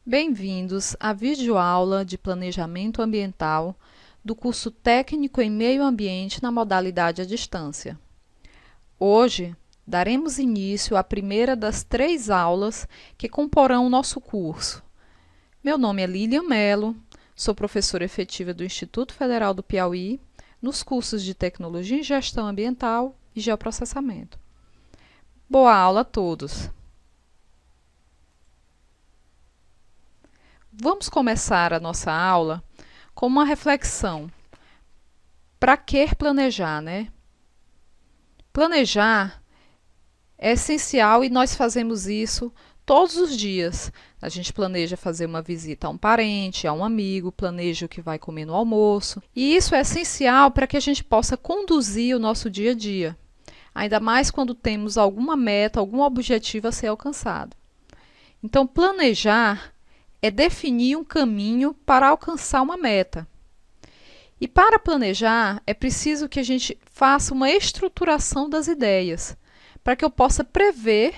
Bem-vindos à videoaula de Planejamento Ambiental do curso Técnico em Meio Ambiente na modalidade à distância. Hoje, daremos início à primeira das 3 aulas que comporão o nosso curso. Meu nome é Lilian Mello, sou professora efetiva do Instituto Federal do Piauí, nos cursos de Tecnologia em Gestão Ambiental e Geoprocessamento. Boa aula a todos! Vamos começar a nossa aula com uma reflexão. Para que planejar, né? Planejar é essencial e nós fazemos isso todos os dias. A gente planeja fazer uma visita a um parente, a um amigo, planeja o que vai comer no almoço. E isso é essencial para que a gente possa conduzir o nosso dia a dia. Ainda mais quando temos alguma meta, algum objetivo a ser alcançado. Então, planejar é definir um caminho para alcançar uma meta. E para planejar, é preciso que a gente faça uma estruturação das ideias, para que eu possa prever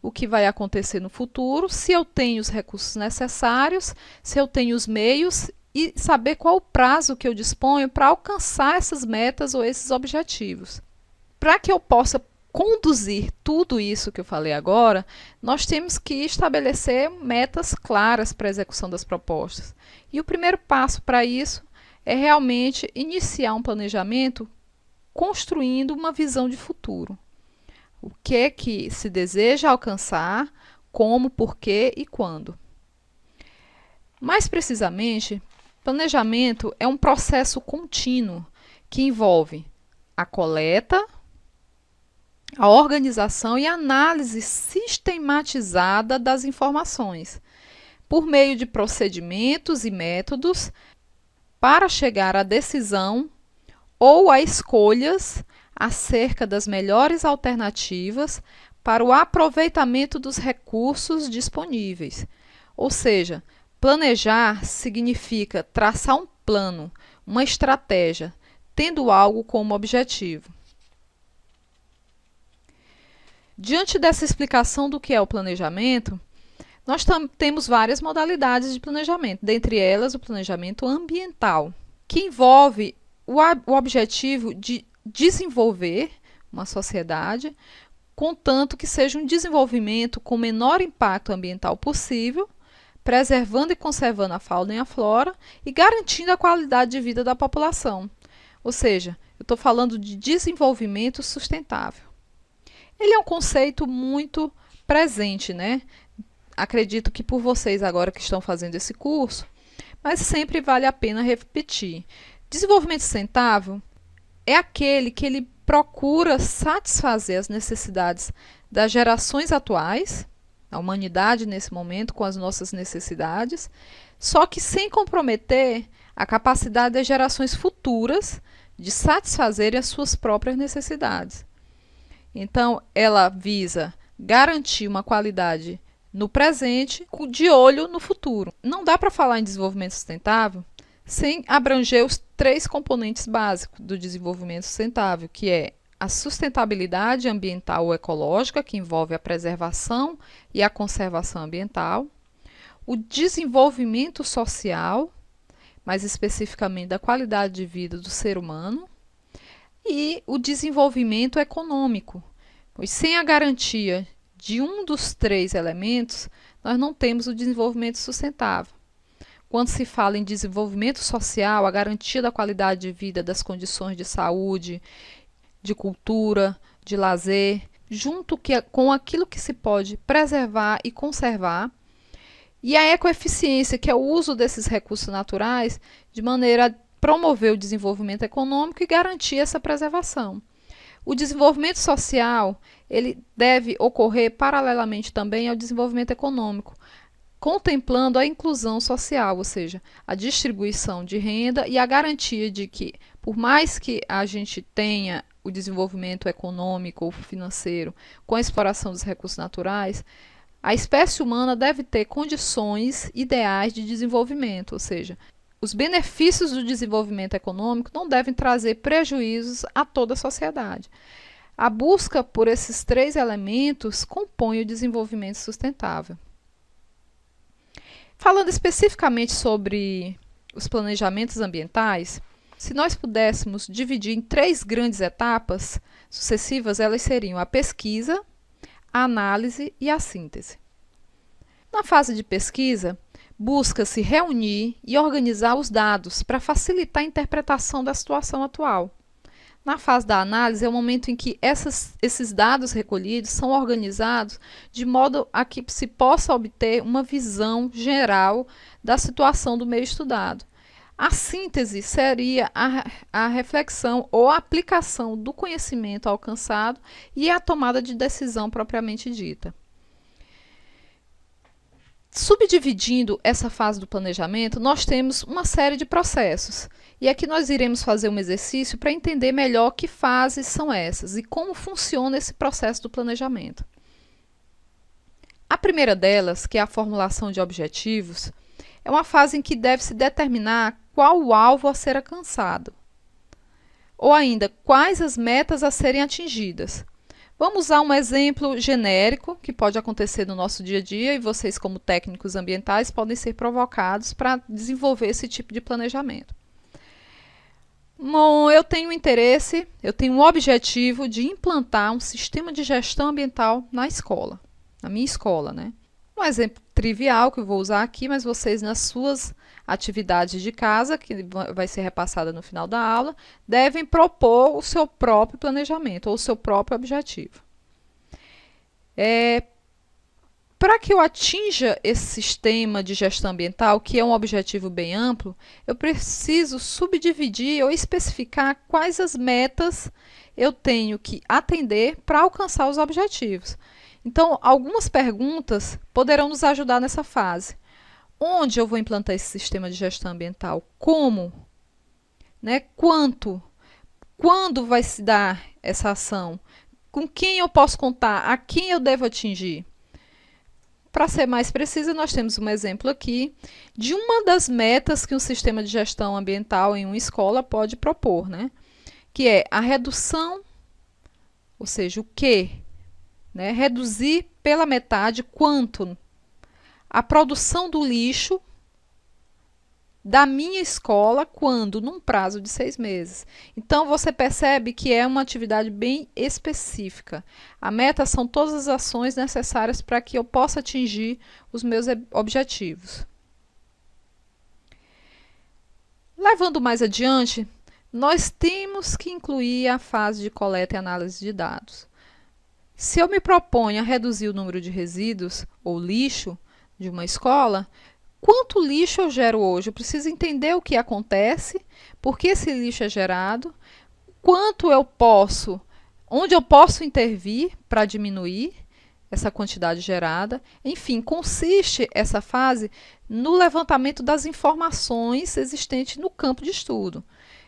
o que vai acontecer no futuro, se eu tenho os recursos necessários, se eu tenho os meios e saber qual o prazo que eu disponho para alcançar essas metas ou esses objetivos. Para que eu possa conduzir tudo isso que eu falei agora, nós temos que estabelecer metas claras para a execução das propostas. E o primeiro passo para isso é realmente iniciar um planejamento construindo uma visão de futuro. O que é que se deseja alcançar, como, porquê e quando. Mais precisamente, planejamento é um processo contínuo que envolve a coleta, a organização e a análise sistematizada das informações, por meio de procedimentos e métodos para chegar à decisão ou a escolhas acerca das melhores alternativas para o aproveitamento dos recursos disponíveis. Ou seja, planejar significa traçar um plano, uma estratégia, tendo algo como objetivo. Diante dessa explicação do que é o planejamento, nós temos várias modalidades de planejamento, dentre elas o planejamento ambiental, que envolve o objetivo de desenvolver uma sociedade, contanto que seja um desenvolvimento com o menor impacto ambiental possível, preservando e conservando a fauna e a flora e garantindo a qualidade de vida da população. Ou seja, eu estou falando de desenvolvimento sustentável. Ele é um conceito muito presente, né? Acredito que por vocês agora que estão fazendo esse curso, mas sempre vale a pena repetir. Desenvolvimento sustentável é aquele que ele procura satisfazer as necessidades das gerações atuais, a humanidade nesse momento com as nossas necessidades, só que sem comprometer a capacidade das gerações futuras de satisfazerem as suas próprias necessidades. Então, ela visa garantir uma qualidade no presente, de olho no futuro. Não dá para falar em desenvolvimento sustentável sem abranger os 3 componentes básicos do desenvolvimento sustentável, que é a sustentabilidade ambiental ou ecológica, que envolve a preservação e a conservação ambiental, o desenvolvimento social, mais especificamente da qualidade de vida do ser humano, e o desenvolvimento econômico, pois sem a garantia de um dos 3 elementos, nós não temos o desenvolvimento sustentável. Quando se fala em desenvolvimento social, a garantia da qualidade de vida, das condições de saúde, de cultura, de lazer, junto com aquilo que se pode preservar e conservar, e a ecoeficiência, que é o uso desses recursos naturais de maneira a promover o desenvolvimento econômico e garantir essa preservação. O desenvolvimento social, ele deve ocorrer paralelamente também ao desenvolvimento econômico, contemplando a inclusão social, ou seja, a distribuição de renda e a garantia de que, por mais que a gente tenha o desenvolvimento econômico ou financeiro com a exploração dos recursos naturais, a espécie humana deve ter condições ideais de desenvolvimento, ou seja, os benefícios do desenvolvimento econômico não devem trazer prejuízos a toda a sociedade. A busca por esses 3 elementos compõe o desenvolvimento sustentável. Falando especificamente sobre os planejamentos ambientais, se nós pudéssemos dividir em 3 grandes etapas sucessivas, elas seriam a pesquisa, a análise e a síntese. Na fase de pesquisa, busca-se reunir e organizar os dados para facilitar a interpretação da situação atual. Na fase da análise é o momento em que esses dados recolhidos são organizados de modo a que se possa obter uma visão geral da situação do meio estudado. A síntese seria a reflexão ou a aplicação do conhecimento alcançado e a tomada de decisão propriamente dita. Subdividindo essa fase do planejamento, nós temos uma série de processos. E aqui nós iremos fazer um exercício para entender melhor que fases são essas e como funciona esse processo do planejamento. A primeira delas, que é a formulação de objetivos, é uma fase em que deve-se determinar qual o alvo a ser alcançado, ou ainda quais as metas a serem atingidas. Vamos usar um exemplo genérico que pode acontecer no nosso dia a dia e vocês, como técnicos ambientais, podem ser provocados para desenvolver esse tipo de planejamento. Bom, eu tenho interesse, eu tenho um objetivo de implantar um sistema de gestão ambiental na escola, na minha escola, né? Um exemplo trivial que eu vou usar aqui, mas vocês nas suas atividades de casa, que vai ser repassada no final da aula, devem propor o seu próprio planejamento ou o seu próprio objetivo. Para que eu atinja esse sistema de gestão ambiental, que é um objetivo bem amplo, eu preciso subdividir ou especificar quais as metas eu tenho que atender para alcançar os objetivos. Então, algumas perguntas poderão nos ajudar nessa fase. Onde eu vou implantar esse sistema de gestão ambiental? Como? Né? Quanto? Quando vai se dar essa ação? Com quem eu posso contar? A quem eu devo atingir? Para ser mais precisa, nós temos um exemplo aqui de uma das metas que um sistema de gestão ambiental em uma escola pode propor, né? Que é a redução, ou seja, o quê? Né? Reduzir pela metade quanto? A produção do lixo da minha escola quando? Num prazo de 6 meses. Então, você percebe que é uma atividade bem específica. A meta são todas as ações necessárias para que eu possa atingir os meus objetivos. Levando mais adiante, nós temos que incluir a fase de coleta e análise de dados. Se eu me proponho a reduzir o número de resíduos ou lixo de uma escola, quanto lixo eu gero hoje? Eu preciso entender o que acontece, por que esse lixo é gerado, quanto eu posso, onde eu posso intervir para diminuir essa quantidade gerada. Enfim, consiste essa fase no levantamento das informações existentes no campo de estudo.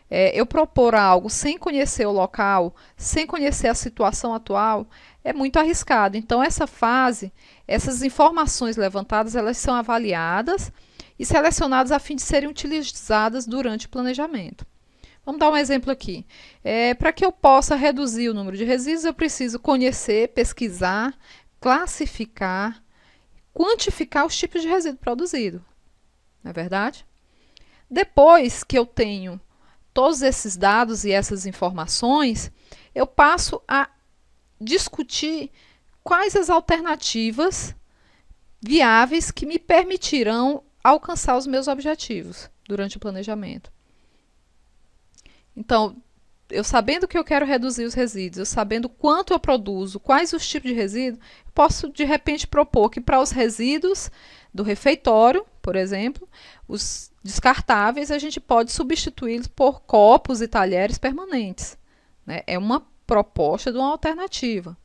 Eu propor algo sem conhecer o local, sem conhecer a situação atual, é muito arriscado. Então, essa fase, essas informações levantadas, elas são avaliadas e selecionadas a fim de serem utilizadas durante o planejamento. Vamos dar um exemplo aqui. Para que eu possa reduzir o número de resíduos, eu preciso conhecer, pesquisar, classificar, quantificar os tipos de resíduo produzido. Não é verdade? Depois que eu tenho todos esses dados e essas informações, eu passo a discutir quais as alternativas viáveis que me permitirão alcançar os meus objetivos durante o planejamento. Então, eu sabendo que eu quero reduzir os resíduos, eu sabendo quanto eu produzo, quais os tipos de resíduos, posso de repente propor que para os resíduos do refeitório, por exemplo, os descartáveis, a gente pode substituí-los por copos e talheres permanentes, né? É uma proposta de uma alternativa.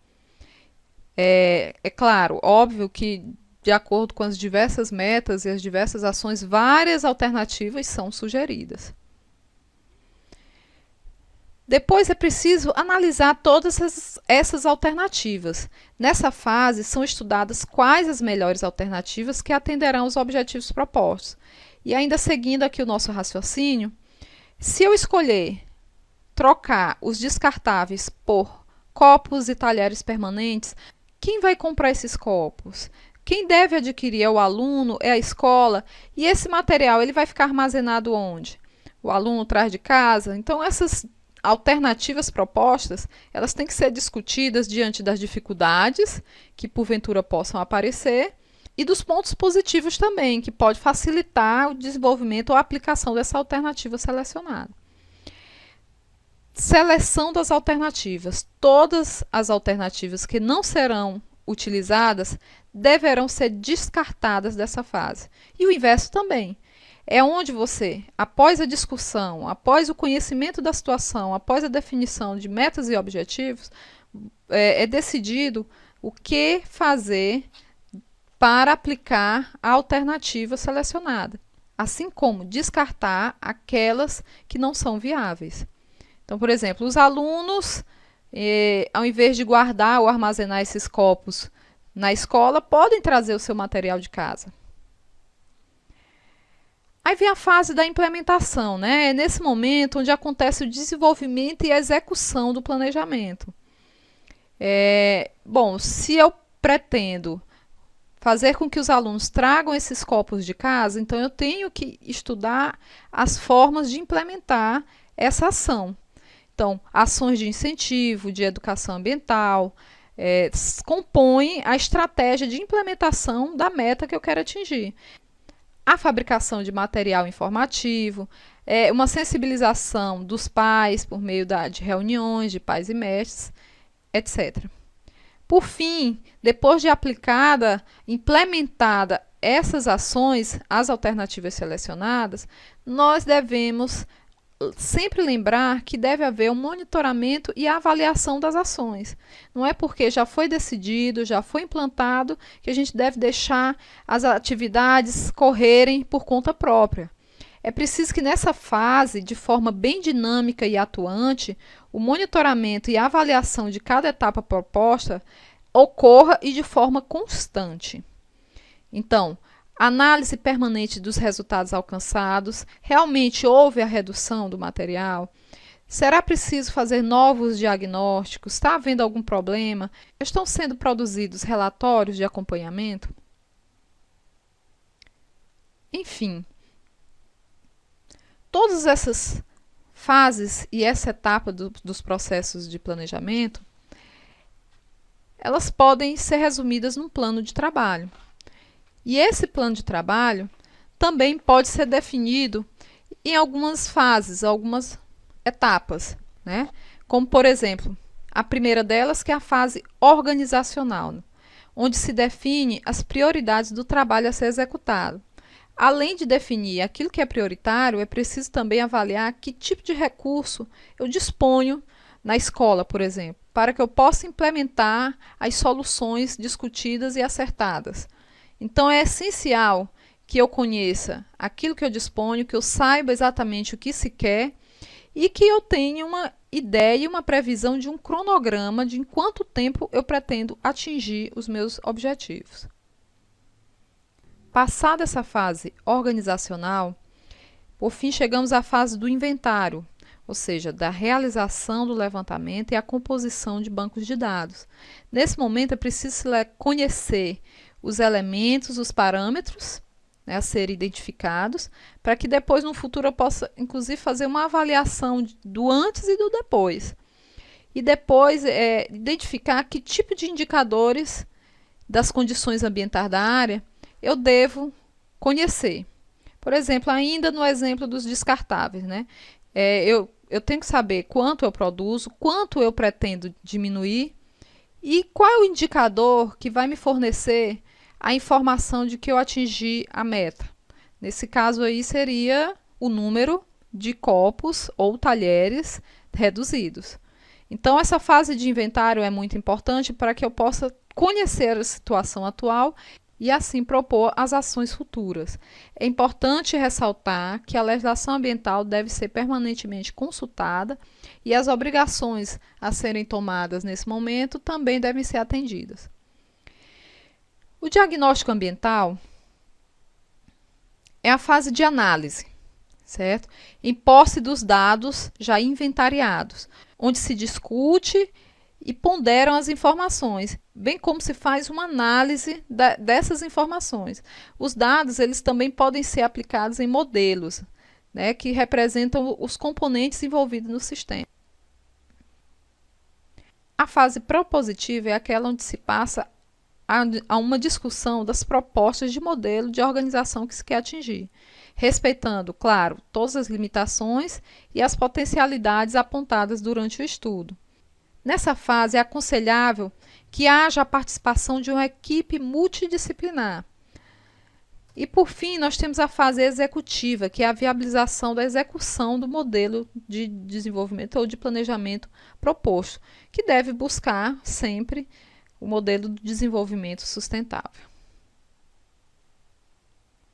É claro, óbvio que de acordo com as diversas metas e as diversas ações, várias alternativas são sugeridas. Depois é preciso analisar todas essas alternativas. Nessa fase, são estudadas quais as melhores alternativas que atenderão os objetivos propostos. E ainda seguindo aqui o nosso raciocínio, se eu escolher trocar os descartáveis por copos e talheres permanentes, quem vai comprar esses copos? Quem deve adquirir é o aluno, é a escola, e esse material ele vai ficar armazenado onde? O aluno traz de casa. Então, essas alternativas propostas, elas têm que ser discutidas diante das dificuldades que porventura possam aparecer e dos pontos positivos também, que pode facilitar o desenvolvimento ou a aplicação dessa alternativa selecionada. Seleção das alternativas. Todas as alternativas que não serão utilizadas deverão ser descartadas dessa fase. E o inverso também. É onde você, após a discussão, após o conhecimento da situação, após a definição de metas e objetivos, é decidido o que fazer para aplicar a alternativa selecionada, assim como descartar aquelas que não são viáveis. Então, por exemplo, os alunos, ao invés de guardar ou armazenar esses copos na escola, podem trazer o seu material de casa. Aí vem a fase da implementação, né? É nesse momento onde acontece o desenvolvimento e a execução do planejamento. Bom, se eu pretendo fazer com que os alunos tragam esses copos de casa, então eu tenho que estudar as formas de implementar essa ação. Então, ações de incentivo, de educação ambiental, compõem a estratégia de implementação da meta que eu quero atingir. A fabricação de material informativo, uma sensibilização dos pais por meio de reuniões de pais e mestres, etc. Por fim, depois de implementada essas ações, as alternativas selecionadas, nós devemos sempre lembrar que deve haver um monitoramento e avaliação das ações. Não é porque já foi decidido, já foi implantado, que a gente deve deixar as atividades correrem por conta própria. É preciso que nessa fase, de forma bem dinâmica e atuante, o monitoramento e a avaliação de cada etapa proposta ocorra e de forma constante. Então, análise permanente dos resultados alcançados. Realmente houve a redução do material? Será preciso fazer novos diagnósticos? Está havendo algum problema? Estão sendo produzidos relatórios de acompanhamento? Enfim, todas essas fases e essa etapa dos processos de planejamento, elas podem ser resumidas num plano de trabalho. E esse plano de trabalho também pode ser definido em algumas fases, algumas etapas, né? Como, por exemplo, a primeira delas, que é a fase organizacional, onde se define as prioridades do trabalho a ser executado. Além de definir aquilo que é prioritário, é preciso também avaliar que tipo de recurso eu disponho na escola, por exemplo, para que eu possa implementar as soluções discutidas e acertadas. Então, é essencial que eu conheça aquilo que eu disponho, que eu saiba exatamente o que se quer e que eu tenha uma ideia e uma previsão de um cronograma de em quanto tempo eu pretendo atingir os meus objetivos. Passada essa fase organizacional, por fim chegamos à fase do inventário, ou seja, da realização do levantamento e a composição de bancos de dados. Nesse momento é preciso conhecer os elementos, os parâmetros, né, a serem identificados, para que depois no futuro eu possa inclusive fazer uma avaliação do antes e do depois. E depois identificar que tipo de indicadores das condições ambientais da área eu devo conhecer. Por exemplo, ainda no exemplo dos descartáveis, né? Eu tenho que saber quanto eu produzo, quanto eu pretendo diminuir e qual é o indicador que vai me fornecer a informação de que eu atingi a meta. Nesse caso aí seria o número de copos ou talheres reduzidos. Então, essa fase de inventário é muito importante para que eu possa conhecer a situação atual e assim propor as ações futuras. É importante ressaltar que a legislação ambiental deve ser permanentemente consultada e as obrigações a serem tomadas nesse momento também devem ser atendidas. O diagnóstico ambiental é a fase de análise, certo? Em posse dos dados já inventariados, onde se discute e ponderam as informações, bem como se faz uma análise dessas informações. Os dados eles também podem ser aplicados em modelos, né, que representam os componentes envolvidos no sistema. A fase propositiva é aquela onde se passa a uma discussão das propostas de modelo de organização que se quer atingir, respeitando, claro, todas as limitações e as potencialidades apontadas durante o estudo. Nessa fase, é aconselhável que haja a participação de uma equipe multidisciplinar. E, por fim, nós temos a fase executiva, que é a viabilização da execução do modelo de desenvolvimento ou de planejamento proposto, que deve buscar sempre o modelo de desenvolvimento sustentável.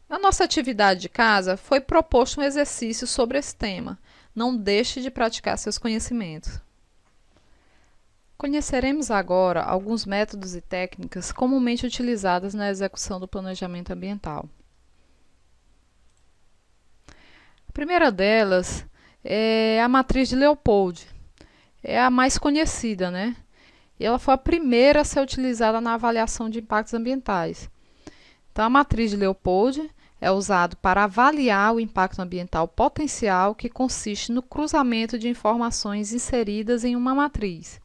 Na nossa atividade de casa, foi proposto um exercício sobre esse tema. Não deixe de praticar seus conhecimentos. Conheceremos agora alguns métodos e técnicas comumente utilizadas na execução do planejamento ambiental. A primeira delas é a matriz de Leopold. É a mais conhecida, né? E ela foi a primeira a ser utilizada na avaliação de impactos ambientais. Então, a matriz de Leopold é usada para avaliar o impacto ambiental potencial, que consiste no cruzamento de informações inseridas em uma matriz.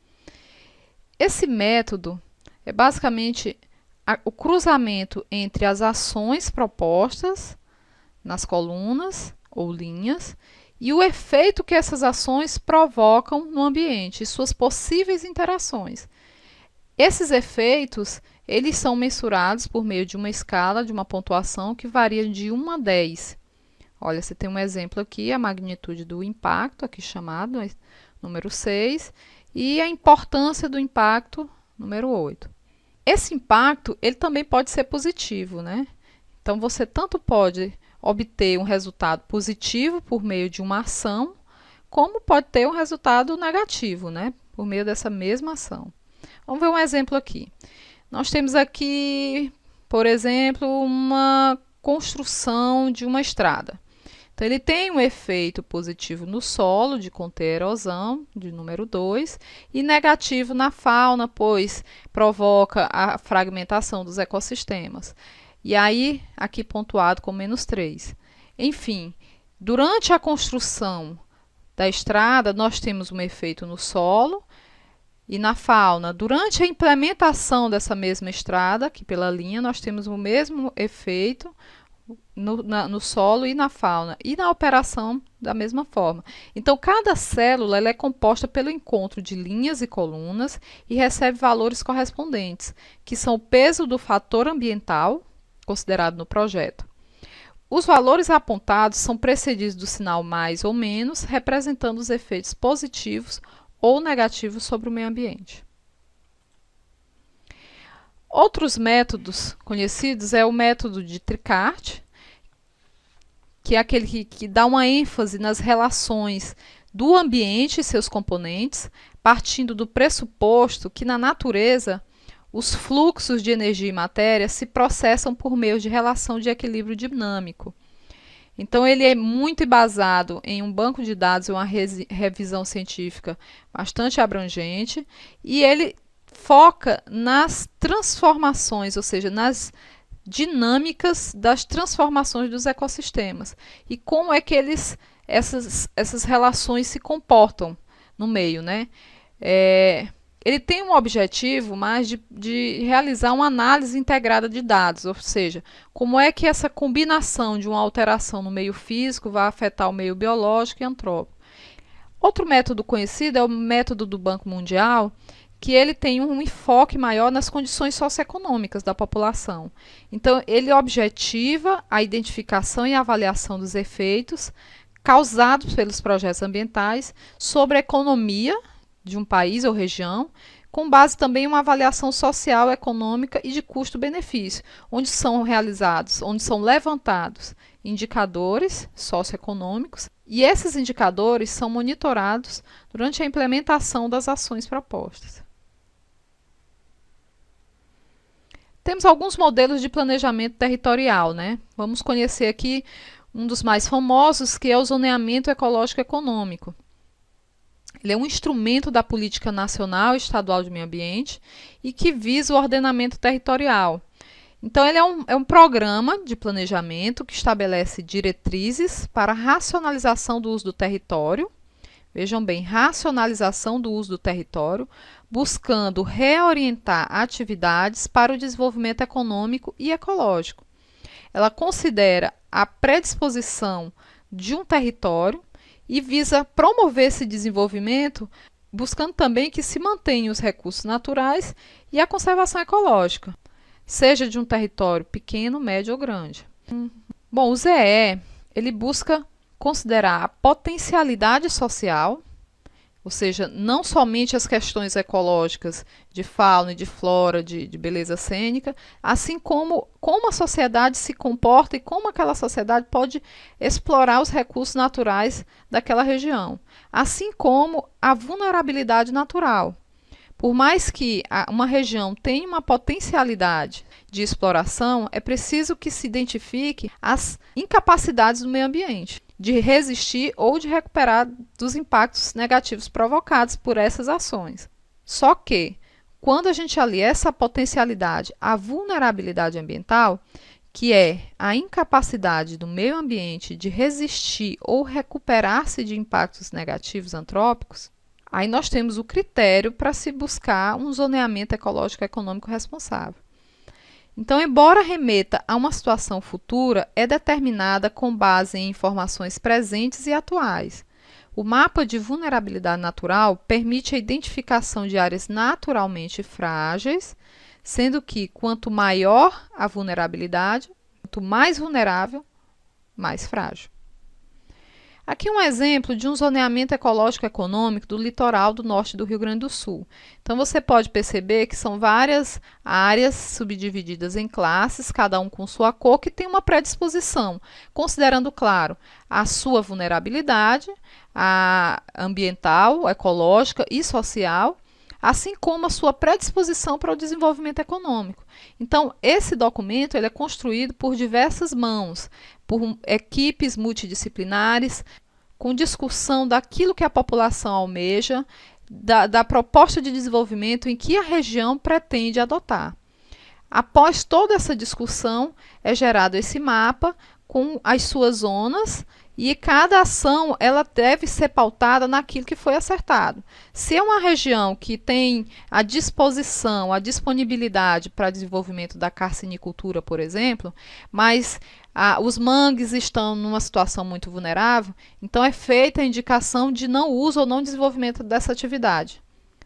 Esse método é basicamente o cruzamento entre as ações propostas nas colunas ou linhas e o efeito que essas ações provocam no ambiente e suas possíveis interações. Esses efeitos, eles são mensurados por meio de uma escala, de uma pontuação que varia de 1 a 10. Olha, você tem um exemplo aqui, a magnitude do impacto, aqui chamado número 6, e a importância do impacto, número 8. Esse impacto, ele também pode ser positivo, né? Então, você tanto pode obter um resultado positivo por meio de uma ação, como pode ter um resultado negativo, né? Por meio dessa mesma ação. Vamos ver um exemplo aqui. Nós temos aqui, por exemplo, uma construção de uma estrada. Então, ele tem um efeito positivo no solo, de conter erosão, de número 2, e negativo na fauna, pois provoca a fragmentação dos ecossistemas. E aí, aqui pontuado com menos 3. Enfim, durante a construção da estrada, nós temos um efeito no solo e na fauna. Durante a implementação dessa mesma estrada, aqui pela linha, nós temos o mesmo efeito no solo e na fauna, e na operação da mesma forma. Então, cada célula ela é composta pelo encontro de linhas e colunas e recebe valores correspondentes, que são o peso do fator ambiental, considerado no projeto. Os valores apontados são precedidos do sinal mais ou menos, representando os efeitos positivos ou negativos sobre o meio ambiente. Outros métodos conhecidos é o método de Tricart, que é aquele que dá uma ênfase nas relações do ambiente e seus componentes, partindo do pressuposto que na natureza os fluxos de energia e matéria se processam por meio de relação de equilíbrio dinâmico. Então, ele é muito embasado em um banco de dados e uma revisão científica bastante abrangente, e ele foca nas transformações, ou seja, nas dinâmicas das transformações dos ecossistemas e como é que essas relações se comportam no meio, né? Ele tem um objetivo mais de realizar uma análise integrada de dados, ou seja, como é que essa combinação de uma alteração no meio físico vai afetar o meio biológico e antrópico. Outro método conhecido é o método do Banco Mundial, que ele tem um enfoque maior nas condições socioeconômicas da população. Então, ele objetiva a identificação e avaliação dos efeitos causados pelos projetos ambientais sobre a economia de um país ou região, com base também em uma avaliação social, econômica e de custo-benefício, onde são levantados indicadores socioeconômicos, e esses indicadores são monitorados durante a implementação das ações propostas. Temos alguns modelos de planejamento territorial, né? Vamos conhecer aqui um dos mais famosos, que é o zoneamento ecológico econômico. Ele é um instrumento da política nacional e estadual de meio ambiente e que visa o ordenamento territorial. Então, ele é um programa de planejamento que estabelece diretrizes para a racionalização do uso do território. Vejam bem, racionalização do uso do território, buscando reorientar atividades para o desenvolvimento econômico e ecológico. Ela considera a predisposição de um território e visa promover esse desenvolvimento, buscando também que se mantenham os recursos naturais e a conservação ecológica, seja de um território pequeno, médio ou grande. Bom, o ZE, ele busca considerar a potencialidade social, ou seja, não somente as questões ecológicas de fauna e de flora, de beleza cênica, assim como a sociedade se comporta e como aquela sociedade pode explorar os recursos naturais daquela região, assim como a vulnerabilidade natural. Por mais que uma região tenha uma potencialidade de exploração, é preciso que se identifique as incapacidades do meio ambiente de resistir ou de recuperar dos impactos negativos provocados por essas ações. Só que, quando a gente alia essa potencialidade à vulnerabilidade ambiental, que é a incapacidade do meio ambiente de resistir ou recuperar-se de impactos negativos antrópicos, aí nós temos o critério para se buscar um zoneamento ecológico econômico responsável. Então, embora remeta a uma situação futura, é determinada com base em informações presentes e atuais. O mapa de vulnerabilidade natural permite a identificação de áreas naturalmente frágeis, sendo que quanto maior a vulnerabilidade, quanto mais vulnerável, mais frágil. Aqui um exemplo de um zoneamento ecológico econômico do litoral do norte do Rio Grande do Sul. Então você pode perceber que são várias áreas subdivididas em classes, cada um com sua cor, que tem uma predisposição, considerando, claro, a sua vulnerabilidade, a ambiental, ecológica e social, assim como a sua predisposição para o desenvolvimento econômico. Então, esse documento ele é construído por diversas mãos, por equipes multidisciplinares, com discussão daquilo que a população almeja, da proposta de desenvolvimento em que a região pretende adotar. Após toda essa discussão, é gerado esse mapa com as suas zonas e cada ação ela deve ser pautada naquilo que foi acertado. Se é uma região que tem a disposição, a disponibilidade para desenvolvimento da carcinicultura, por exemplo, mas os mangues estão numa situação muito vulnerável, então é feita a indicação de não uso ou não desenvolvimento dessa atividade,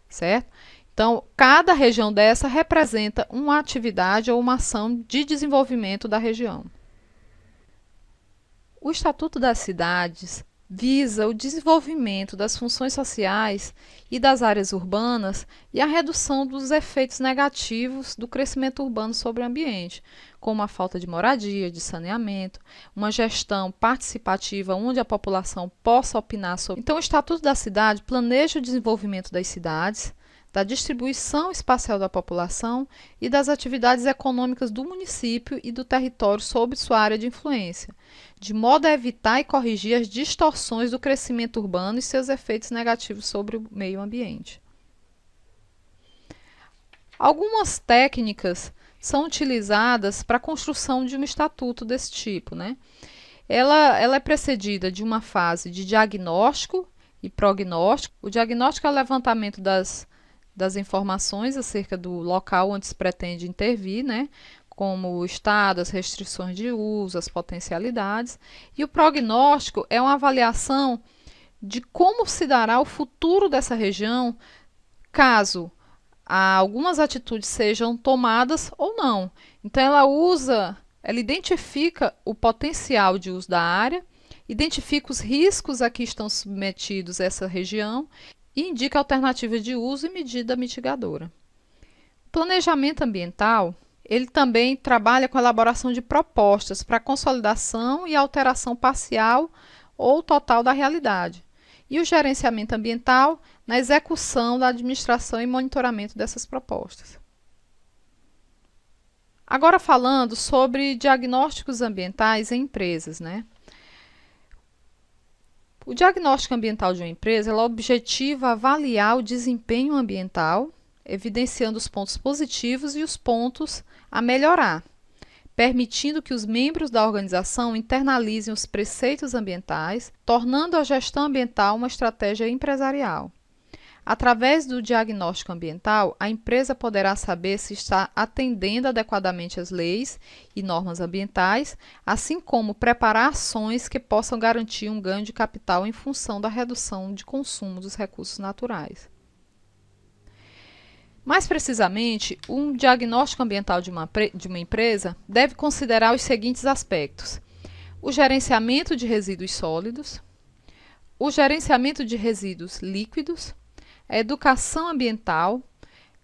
certo? Então, cada região dessa representa uma atividade ou uma ação de desenvolvimento da região. O Estatuto das Cidades visa o desenvolvimento das funções sociais e das áreas urbanas e a redução dos efeitos negativos do crescimento urbano sobre o ambiente, como a falta de moradia, de saneamento, uma gestão participativa onde a população possa opinar sobre. Então, o Estatuto da Cidade planeja o desenvolvimento das cidades, da distribuição espacial da população e das atividades econômicas do município e do território sob sua área de influência, de modo a evitar e corrigir as distorções do crescimento urbano e seus efeitos negativos sobre o meio ambiente. Algumas técnicas são utilizadas para a construção de um estatuto desse tipo, né? Ela é precedida de uma fase de diagnóstico e prognóstico. O diagnóstico é o levantamento das informações acerca do local onde se pretende intervir, né? Como o estado, as restrições de uso, as potencialidades. E o prognóstico é uma avaliação de como se dará o futuro dessa região caso algumas atitudes sejam tomadas ou não. Então ela identifica o potencial de uso da área, identifica os riscos a que estão submetidos essa região e indica alternativas de uso e medida mitigadora. O planejamento ambiental, ele também trabalha com a elaboração de propostas para consolidação e alteração parcial ou total da realidade. E o gerenciamento ambiental na execução da administração e monitoramento dessas propostas. Agora falando sobre diagnósticos ambientais em empresas, né? O diagnóstico ambiental de uma empresa ela objetiva avaliar o desempenho ambiental, evidenciando os pontos positivos e os pontos a melhorar, permitindo que os membros da organização internalizem os preceitos ambientais, tornando a gestão ambiental uma estratégia empresarial. Através do diagnóstico ambiental, a empresa poderá saber se está atendendo adequadamente às leis e normas ambientais, assim como preparar ações que possam garantir um ganho de capital em função da redução de consumo dos recursos naturais. Mais precisamente, um diagnóstico ambiental de uma empresa deve considerar os seguintes aspectos: o gerenciamento de resíduos sólidos, o gerenciamento de resíduos líquidos, a educação ambiental,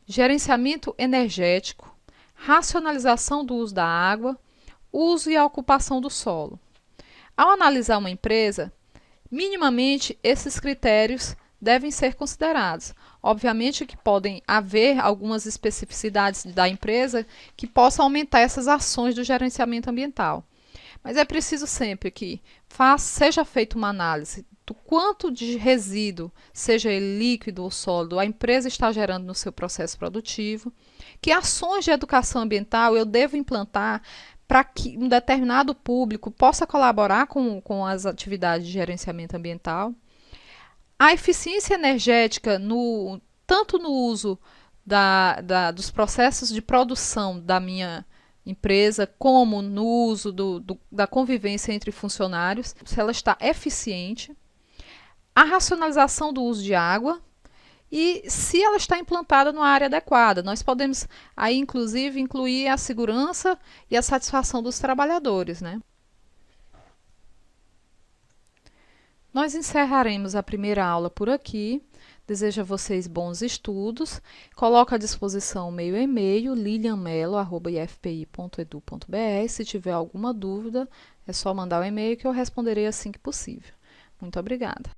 gerenciamento energético, racionalização do uso da água, uso e a ocupação do solo. Ao analisar uma empresa, minimamente esses critérios devem ser considerados. Obviamente que podem haver algumas especificidades da empresa que possam aumentar essas ações do gerenciamento ambiental. Mas é preciso sempre que seja feita uma análise do quanto de resíduo, seja ele líquido ou sólido, a empresa está gerando no seu processo produtivo, que ações de educação ambiental eu devo implantar para que um determinado público possa colaborar com as atividades de gerenciamento ambiental. A eficiência energética, tanto no uso dos processos de produção da minha empresa, como no uso da convivência entre funcionários, se ela está eficiente. A racionalização do uso de água e se ela está implantada numa área adequada. Nós podemos aí, inclusive, incluir a segurança e a satisfação dos trabalhadores, né? Nós encerraremos a primeira aula por aqui. Desejo a vocês bons estudos. Coloco à disposição o meu e-mail, lilianmelo@ifpi.edu.br. Se tiver alguma dúvida, é só mandar o e-mail que eu responderei assim que possível. Muito obrigada.